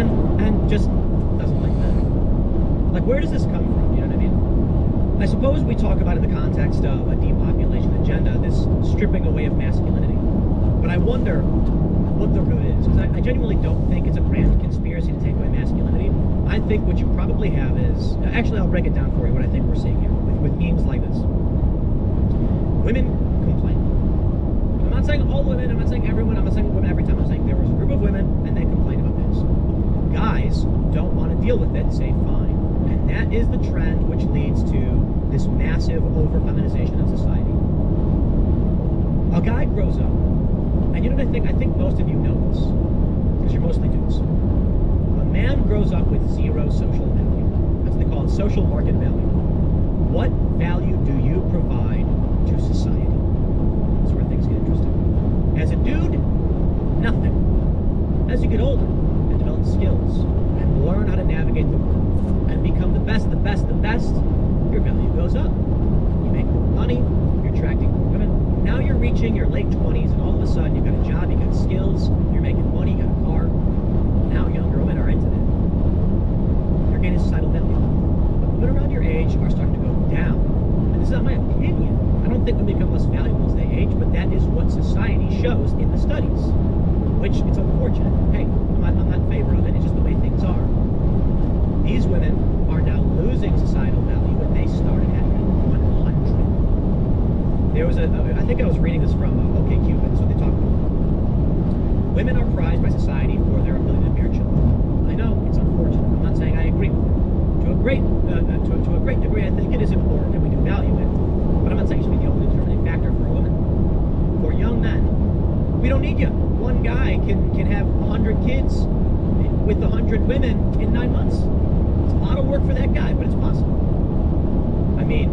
and just doesn't like men. Like, where does this come from? You know what I mean? I suppose we talk about it in the context of a depopulation agenda, this stripping away of masculinity. But I wonder what the root is, because I genuinely don't think it's a grand conspiracy to take away masculinity. I think what you probably have is, actually I'll break it down for you, what I think we're seeing here, with memes like this. Women complain. I'm not saying all women, I'm not saying everyone, I'm not saying women every time, I'm saying there was a group of women and they complain about this. Guys don't want to deal with it, say fine. And that is the trend which leads to this massive over-feminization of society. A guy grows up, and you know what I think? I think most of you know this, because you're mostly dudes. A man grows up with zero social value. That's what they call it, social market value. What value do you provide to society? That's where things get interesting. As a dude, nothing. As you get older and develop skills and learn how to navigate the world and become the best, your value goes up. You make more money, you're attracting more women. Now you're reaching your late 20s and all of a sudden you've got a job, you've got skills, you're making money, you got a car. Now younger women are into that. You're gaining societal value. But women around your age are starting to go down. And this is not my opinion. I don't think women become less valuable as they age, but that is what society shows in the studies. Which, it's unfortunate. Hey, I'm not in favor of it, it's just the way things are. These women are now losing societal value when they started at 100. There was I think I was reading this from OkCupid, that's what they talk about. Women are prized by society for their ability to bear children. I know, it's unfortunate. I'm not saying I agree with it. To a great degree, I think it is important and we do value it. But I'm not saying it should be the only determining factor for a woman. For young men, we don't need you. One guy can have 100 kids with 100 women in 9 months. It's a lot of work for that guy, but it's possible. I mean,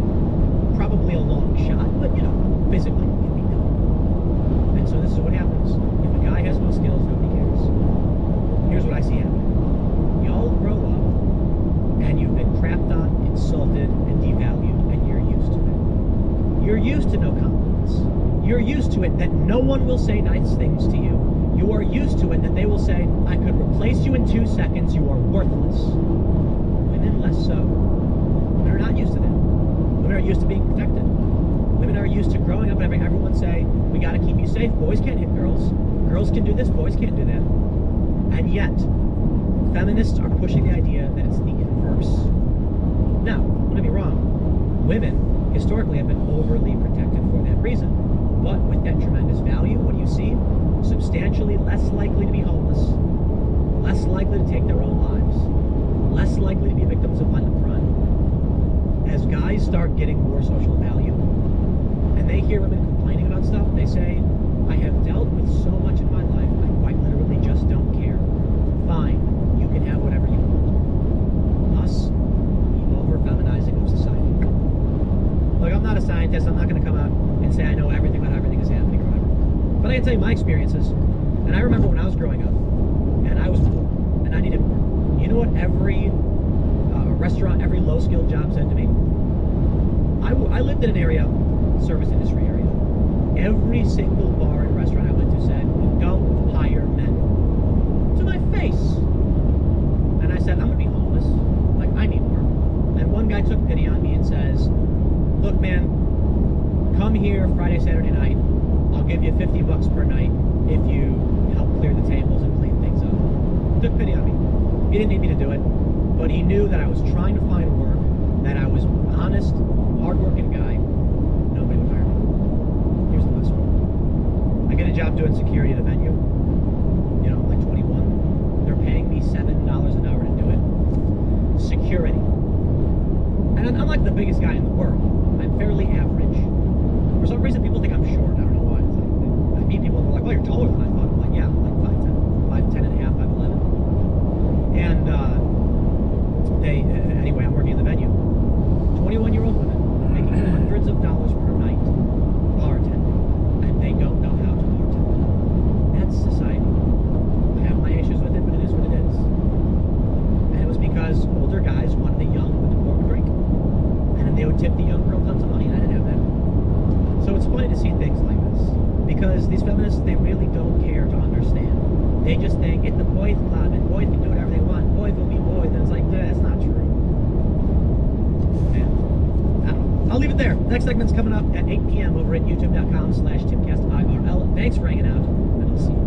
probably a long shot, but you know, physically it can be done. And so this is what happens. If a guy has no skills, nobody cares. Here's what I see happening. Y'all grow up, and you've been crapped on, insulted, and devalued, and you're used to it. You're used to no compliments. You're used to it that no one will say nice things to you. You are used to it that they will say, I could replace you in 2 seconds, you are worthless. Women less so. Women are not used to that. Women are used to being protected. Women are used to growing up and having everyone say, we gotta keep you safe, boys can't hit girls. Girls can do this, boys can't do that. And yet, feminists are pushing the idea that it's the inverse. Now, don't get me wrong, women historically have been overly protected for that reason. But with that tremendous value, what do you see? Substantially less likely to be homeless, less likely to take their own lives, less likely to be victims of violent crime. As guys start getting more social value, and they hear women complaining about stuff, they say, I have dealt with so much in my life, I quite literally just don't care. Fine, you can have whatever you want. Thus, the over-feminizing of society. Look, I'm not a scientist, I'm not going to come out and say I know everything about everything that's happening or whatever. But I can tell you my experiences. And I remember when I was growing up, and I was poor, and I needed work. You know what every restaurant, every low-skilled job said to me? I lived in an area, service industry area. Every single bar and restaurant I went to said, don't hire men. To my face. And I said, I'm going to be homeless. Like, I need work. And one guy took pity on me and says, look, man, come here Friday, Saturday night. I'll give you $50 per night if you help clear the tables and clean things up. Took pity on me. He didn't need me to do it, but he knew that I was trying to find work, that I was an honest, hard-working guy. Nobody would hire me. Here's the best one. I get a job doing security at a venue. You know, I'm like 21. They're paying me $7 an hour to do it. Security. And I'm like the biggest guy in the world. I'm fairly average. For some reason, people think I'm short. I don't know why. It's like, I meet people and they're like, oh, you're taller than I thought. I'm like, yeah, I'm like 5'10", 5'10 and a half, 5'11". And anyway, I'm working in the venue. 21-year-old women making hundreds of dollars per night bartending, and they don't know how to bartend. That's society. I have my issues with it, but it is what it is. And it was because older guys wanted the young with the poor to drink, and then they would tip the young girl tons of money, and I didn't have that. So it's funny to see things like this, because these feminists, they really don't care Next segment's coming up at 8 p.m. over at youtube.com/TimcastIRL. Thanks for hanging out, and I'll see you.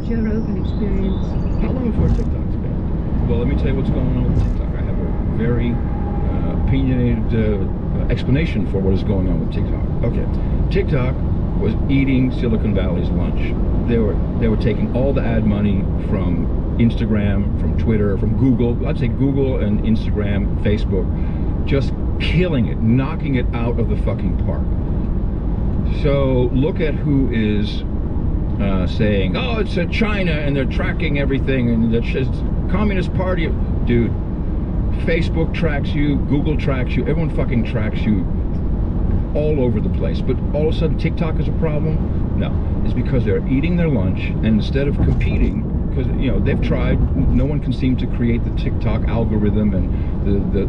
Your open experience. How long before TikTok's banned? Well, let me tell you what's going on with TikTok. I have a very opinionated explanation for what is going on with TikTok. Okay, TikTok was eating Silicon Valley's lunch. They were taking all the ad money from Instagram, from Twitter, from Google. I'd say Google and Instagram, Facebook, just killing it, knocking it out of the fucking park. So look at who is saying, oh, it's China and they're tracking everything and that's just Communist Party. Dude, Facebook tracks you, Google tracks you, everyone fucking tracks you all over the place. But all of a sudden TikTok is a problem? No, it's because they're eating their lunch, and instead of competing, because they've tried, no one can seem to create the TikTok algorithm and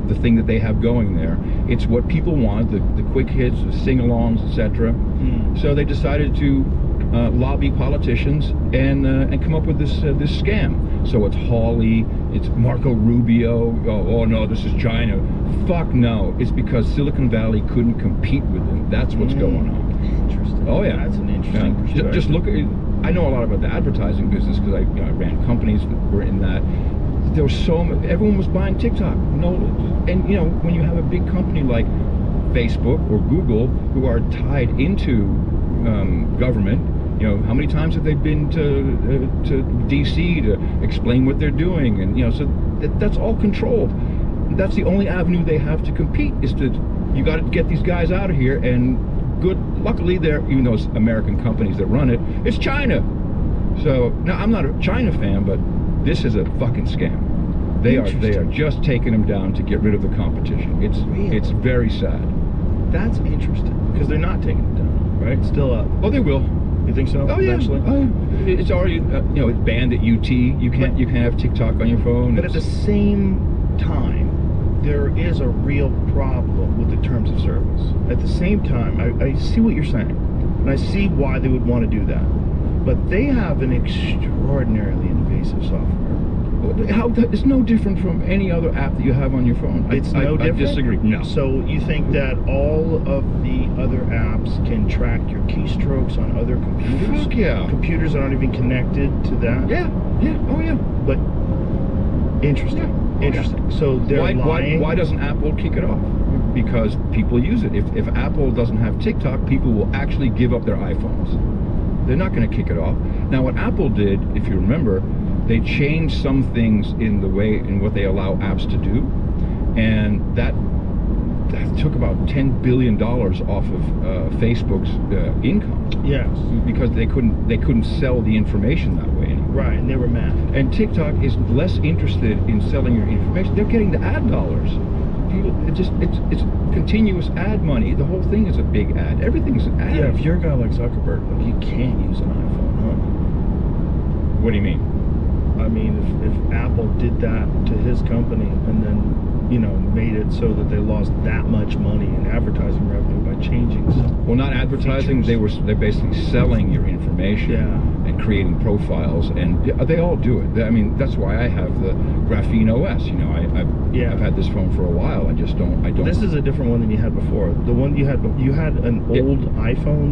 the thing that they have going there. It's what people want, the quick hits, the sing-alongs, etc. So they decided to lobby politicians and come up with this scam. So it's Hawley, it's Marco Rubio. Oh no, this is China. Fuck no, it's because Silicon Valley couldn't compete with them. That's what's going on. Interesting. Oh yeah, that's an interesting perspective. Just look at. I know a lot about the advertising business because I ran companies that were in that. There was everyone was buying TikTok. No, and when you have a big company like Facebook or Google who are tied into government. How many times have they been to DC to explain what they're doing? And so that's all controlled. That's the only avenue they have to compete, is you got to get these guys out of here. And luckily they're, even though it's American companies that run it, it's China. So now I'm not a China fan, but this is a fucking scam. They are just taking them down to get rid of the competition. It's very sad. That's interesting, because they're not taking it down, right? It's still up. Oh, they will. You think so? Oh yeah. It's already it's banned at UT. You can't have TikTok on your phone. But at the same time, there is a real problem with the terms of service. At the same time, I see what you're saying, and I see why they would want to do that. But they have an extraordinarily invasive software. It's no different from any other app that you have on your phone. It's no different? I disagree. No. So you think that all of the other apps can track your keystrokes on other computers? Fuck yeah. Computers that aren't even connected to that? Yeah. Oh yeah. But interesting. Yeah. Interesting. So they're lying. Why doesn't Apple kick it off? Because people use it. If Apple doesn't have TikTok, people will actually give up their iPhones. They're not going to kick it off. Now, what Apple did, if you remember, they changed some things in what they allow apps to do, and that took about $10 billion off of Facebook's income. Yes. Because they couldn't sell the information that way anymore. Right, and they were mad. And TikTok is less interested in selling your information. They're getting the ad dollars. It's continuous ad money. The whole thing is a big ad. Everything's an ad. Yeah, if you're a guy like Zuckerberg, you can't use an iPhone, huh? What do you mean? I mean, if Apple did that to his company and then, made it so that they lost that much money in advertising revenue by changing some. Well, not advertising. Features. They're basically selling your information and creating profiles, and they all do it. I mean, that's why I have the Graphene OS. I've had this phone for a while. I don't. This is a different one than you had before. The one you had an old iPhone